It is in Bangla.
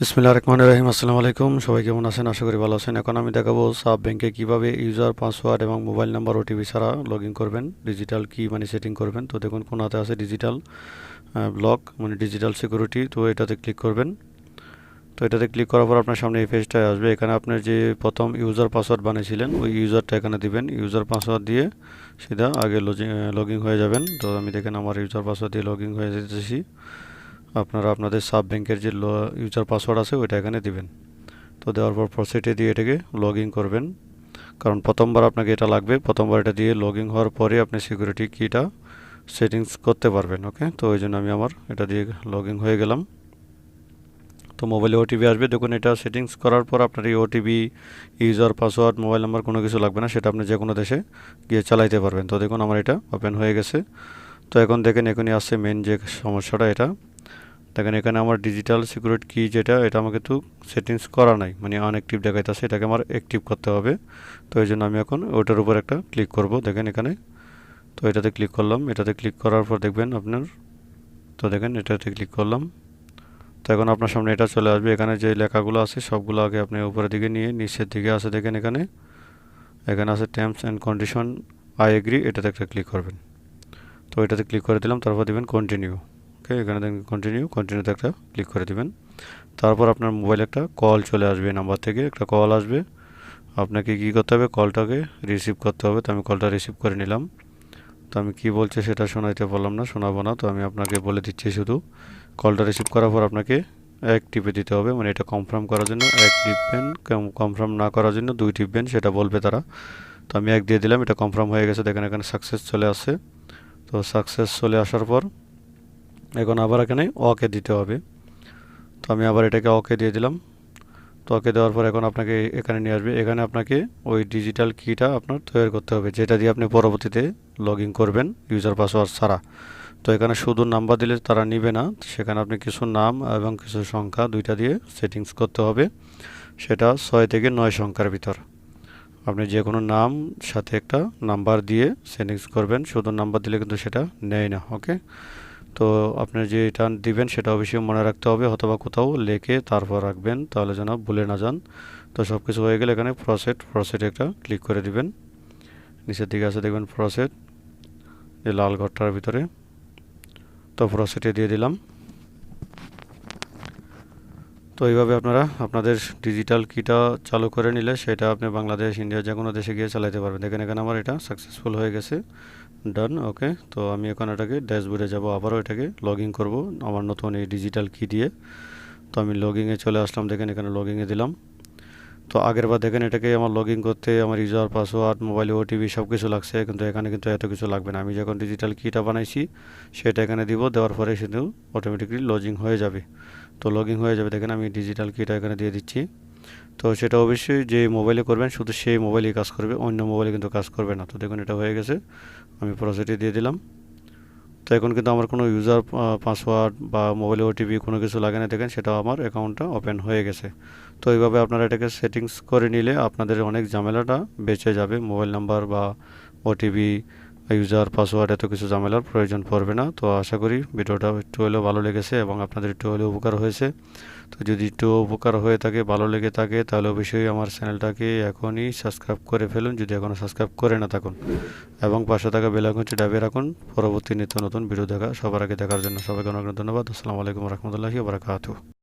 বিসমিল্লাহির রহমানির রহিম। আসসালামু আলাইকুম, সবাই কেমন আছেন? আশা করি ভালো আছেন। এখন আমি দেখাবো সাব ব্যাংকে কিভাবে ইউজার পাসওয়ার্ড এবং মোবাইল নাম্বার ওটিপি ছাড়া লগ ইন করবেন, ডিজিটাল কি মানে সেটিং করবেন। তো দেখুন কোন হাতে আছে ডিজিটাল ব্লক মানে ডিজিটাল সিকিউরিটি, তো এটাতে ক্লিক করবেন। তো এটাতে ক্লিক করার পর আপনার সামনে এই পেজটা আসবে। এখানে আপনার যে প্রথম ইউজার পাসওয়ার্ড বানিয়েছিলেন ওই ইউজারটা এখানে দিবেন। ইউজার পাসওয়ার্ড দিয়ে সিধা আগে লগ ইন হয়ে যাবেন। তো আমি দেখেন আমার ইউজার পাসওয়ার্ড দিয়ে লগ ইন হয়ে যেতেছি। আপনারা আপনাদের সাব ব্যাংকের যে ইউজার পাসওয়ার্ড আছে ওইটা এখানে দিবেন। তো দেওয়ার পর প্রসেটে দিয়ে এটাকে লগ ইন করবেন, কারণ প্রথমবার আপনাকে এটা লাগবে। প্রথমবার এটা দিয়ে লগ ইন হওয়ার পরে আপনি সিকিউরিটি কিটা সেটিংস করতে পারবেন। ওকে, তো ওই জন্য আমি আমার এটা দিয়ে লগ ইন হয়ে গেলাম। তো মোবাইলে ওটিপি আসবে। দেখুন এটা সেটিংস করার পর আপনার এই OTP, user password, mobile number কোনো কিছু লাগবে না, সেটা আপনি যে কোনো দেশে গিয়ে চালাইতে পারবেন। তো দেখুন আমার এটা ওপেন হয়ে গেছে। তো এখন দেখেন এখনই আসছে মেন যে সমস্যাটা, এটা দেখেন এখানে আমার ডিজিটাল সিকিউরিটি কি যেটা, এটা আমাকে তো সেটিংস করা নাই, মানে আনঅ্যাক্টিভ দেখাইতেছে, এটাকে আমার অ্যাক্টিভ করতে হবে। তো এই জন্য আমি এখন ওটার উপর একটা ক্লিক করব। দেখেন এখানে, তো এটাতে ক্লিক করলাম। এটাতে ক্লিক করার পর দেখবেন আপনার, তো দেখেন এটাতে ক্লিক করলাম। তো এখন আপনার সামনে এটা চলে আসবে। এখানে যে লেখাগুলো আছে সবগুলো আগে আপনি উপরের দিকে নিয়ে নিচের দিকে আছে দেখেন এখানে, এখানে আছে terms and condition, I agree, এটাতে একটা ক্লিক করবেন। তো এটাতে ক্লিক করে দিলাম, তারপর দিবেন কন্টিনিউ। ওকে, এখানে দেখেন কন্টিনিউতে একটা ক্লিক করে দিবেন। তারপর আপনার মোবাইলে একটা কল চলে আসবে, নাম্বার থেকে একটা কল আসবে। আপনাকে কি করতে হবে, কলটাকে রিসিভ করতে হবে। তো আমি কলটা রিসিভ করে নিলাম। তো আমি কি বলছে সেটা শোনাইতে পারলাম না, শোনাবো না, তো আমি আপনাকে বলে দিচ্ছি শুধু। কলটা রিসিভ করার পর আপনাকে এক টিপে দিতে হবে, মানে এটা কনফার্ম করার জন্য এক টিপবেন, কনফার্ম না করার জন্য দুই টিপবেন, সেটা বলবে তারা। তো আমি এক দিয়ে দিলাম, এটা কনফার্ম হয়ে গেছে। দেখেন এখানে সাকসেস চলে আসছে। তো সাকসেস চলে আসার পর এখন আবার এখানে ওকে দিতে হবে। তো আমি আবার এটাকে ওকে দিয়ে দিলাম। তো ওকে দেওয়ার পর এখন আপনাকে এখানে নিয়ে আসবে। এখানে আপনাকে ওই ডিজিটাল কিটা আপনার তৈরি করতে হবে, যেটা দিয়ে আপনি পরবর্তীতে লগ ইন করবেন ইউজার পাসওয়ার্ড ছাড়া। তো এখানে শুধু নাম্বার দিলে তারা নিবে না, সেখানে আপনি কিছু নাম এবং কিছু সংখ্যা দুইটা দিয়ে সেটিংস করতে হবে। সেটা 6 থেকে 9 সংখ্যার ভিতর আপনি যে কোনো নাম সাথে একটা নাম্বার দিয়ে সেটিংস করবেন। শুধু নাম্বার দিলে কিন্তু সেটা নেয় না। ওকে, তো আপনি যে এটা দিবেন সেটা অবশ্যই মনে রাখতে হবে, অথবা কোথাও লিখে তারপর রাখবেন, তাহলে যেন ভুলে না যান। তো সব কিছু হয়ে গেলে এখানে প্রসেট একটা ক্লিক করে দিবেন। নিচের দিকে আছে দেখবেন প্রসেট, এই লাল ঘরটার ভিতরে। তো প্রসেটে দিয়ে দিলাম। তো এইভাবে আপনারা আপনাদের ডিজিটাল কিটা চালু করে নিলে সেটা আপনি বাংলাদেশ, ইন্ডিয়া যে কোনো দেশে গিয়ে চালাতে পারবেন। দেখেন এখানে আমার এটা সাকসেসফুল হয়ে গেছে, ডান। ওকে, তো আমি এখন এটাকে ড্যাশবোর্ডে যাব, আবারও এটাকে লগ ইন করবো আমার নতুন এই ডিজিটাল কি দিয়ে। তো আমি লগ ইনে চলে আসলাম, দেখেন এখানে লগ ইনে দিলাম। তো আগের বার দেখেন এটাকে আমার লগ ইন করতে আমার ইউজার পাসওয়ার্ড, মোবাইলে ওটিপি সব কিছু লাগছে, কিন্তু এখানে কিন্তু এত কিছু লাগবে না। আমি যখন ডিজিটাল কিটা বানাইছি সেটা এখানে দিব, দেওয়ার পরে শুধু অটোমেটিকলি লগইন হয়ে যাবে। তো লগইন হয়ে যাবে, দেখেন আমি ডিজিটাল কিটা এখানে দিয়ে দিচ্ছি। তো সেটা অবশ্যই যে মোবাইলে করবেন শুধু সেই মোবাইলেই কাজ করবে, অন্য মোবাইলে কিন্তু কাজ করবে না। তো দেখুন এটা হয়ে গেছে, আমি প্রসেসে দিয়ে দিলাম। তো এখন কিন্তু আমার কোনো ইউজার পাসওয়ার্ড বা মোবাইলে ওটিপি কোনো কিছু লাগে না, দেখেন সেটা আমার অ্যাকাউন্টটা ওপেন হয়ে গেছে। তো এইভাবে আপনারা এটাকে সেটিংস করে নিলে আপনাদের অনেক ঝামেলাটা বেঁচে যাবে। মোবাইল নাম্বার বা ওটিপি, ইউজার পাসওয়ার্ড, এত কিছু ঝামেলার প্রয়োজন পড়বে না। তো আশা করি ভিডিওটা একটু হলেও ভালো লেগেছে এবং আপনাদের একটু হলেও উপকার হয়েছে। তো যদি একটু উপকার হয়ে থাকে, ভালো লেগে থাকে, তাহলে অবশ্যই আমার চ্যানেলটাকে এখনই সাবস্ক্রাইব করে ফেলুন যদি এখনও সাবস্ক্রাইব করে না থাকুন, এবং পাশে থাকা বেল আইকনটি দাবিয়ে রাখুন পরবর্তী নিত্য নতুন ভিডিও সবার আগে দেখার জন্য। সবাইকে অনেক ধন্যবাদ। আসসালামু আলাইকুম রহমতুল্লাহি ওয়া বারাকাতুহু।